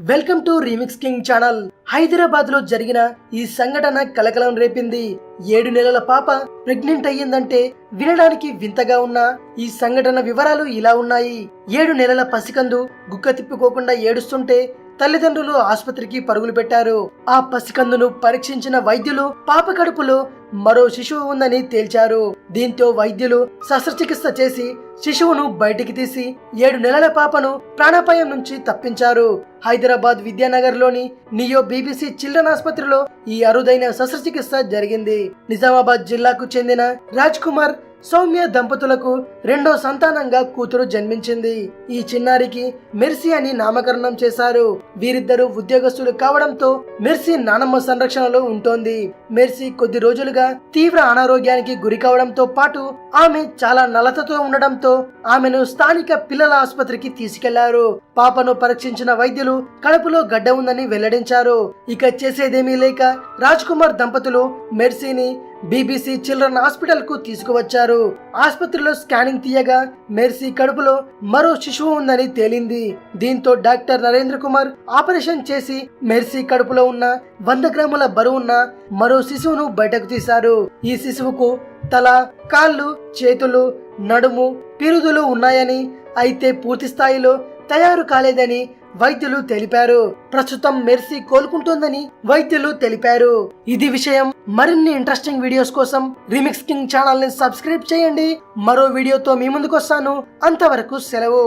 Welcome to remix king channel. Hyderabad లో జరిగిన ఈ సంఘటన కలకలం రేపింది. 7 నెలల పాప ప్రెగ్నెంట్ అయ్యిందంటే వినడానికి వింతగా ఉన్న ఈ సంఘటన వివరాలు ఇలా ఉన్నాయి. 7 నెలల పసికందు గుక్క తిప్పుకోకుండా ఏడుస్తుంటే తల్లిదండ్రులు ఆసుపత్రికి పరుగులు పెట్టారు. ఆ పసికందును పరీక్షించిన వైద్యులు పాప కడుపులో మరో శిశువు ఉందని తేల్చారు. దీంతో వైద్యులు శస్త్రచికిత్స చేసి శిశువును బయటికి తీసి 7 నెలల పాపను ప్రాణాపాయం నుంచి తప్పించారు. హైదరాబాద్ విద్యానగర్ లోని నియో బీబీసీ చిల్డ్రన్ ఆసుపత్రిలో ఈ అరుదైన శస్త్రచికిత్స జరిగింది. నిజామాబాద్ జిల్లాకు చెందిన రాజ్ కుమార్ సౌమ్య దంపతులకు రెండో సంతానంగా కూతురు జన్మించింది. ఈ చిన్నారికి మెర్సీ అని నామకరణం చేశారు. వీరిద్దరూ ఉద్యోగస్తులు కావడంతో మెర్సీ నానమ్మ సంరక్షణలో ఉంటోంది. మెర్సీ కొద్ది రోజులుగా తీవ్ర అనారోగ్యానికి గురి కావడంతో పాటు ఆమె చాలా నలతతో ఉండడంతో ఆమెను స్థానిక పిల్లల ఆసుపత్రికి తీసుకెళ్లారు. పాపను పరీక్షించిన వైద్యులు కడుపులో గడ్డ ఉందని వెల్లడించారు. ఇక చేసేదేమీ లేక రాజ్ కుమార్ దంపతులు మెర్సీని బీబీసీ చిల్డ్రన్ హాస్పిటల్ కు తీసుకువచ్చారు. ఆసుపత్రిలో స్కానింగ్ తీయగా మెర్సీ కడుపులో మరో శిశువు ఉందని తేలింది. దీంతో డాక్టర్ నరేంద్ర కుమార్ ఆపరేషన్ చేసి మెర్సీ కడుపులో ఉన్న 100 గ్రాముల బరువున్న మరో శిశువును బయటకు తీశారు. ఈ శిశువుకు తల, కాళ్ళు, చేతులు, నడుము, పిరుదులు ఉన్నాయని, అయితే పూర్తి స్థాయిలో తయారు కాలేదని వైద్యులు తెలిపారు. ప్రస్తుతం మెర్సీ కోలుకుంటోందని వైద్యులు తెలిపారు. ఇది విషయం. మరిన్ని ఇంట్రెస్టింగ్ వీడియోస్ కోసం రీమిక్స్ కింగ్ ఛానల్ ని సబ్స్క్రైబ్ చేయండి. మరో వీడియోతో మీ ముందుకు వస్తాను. అంతవరకు సెలవు.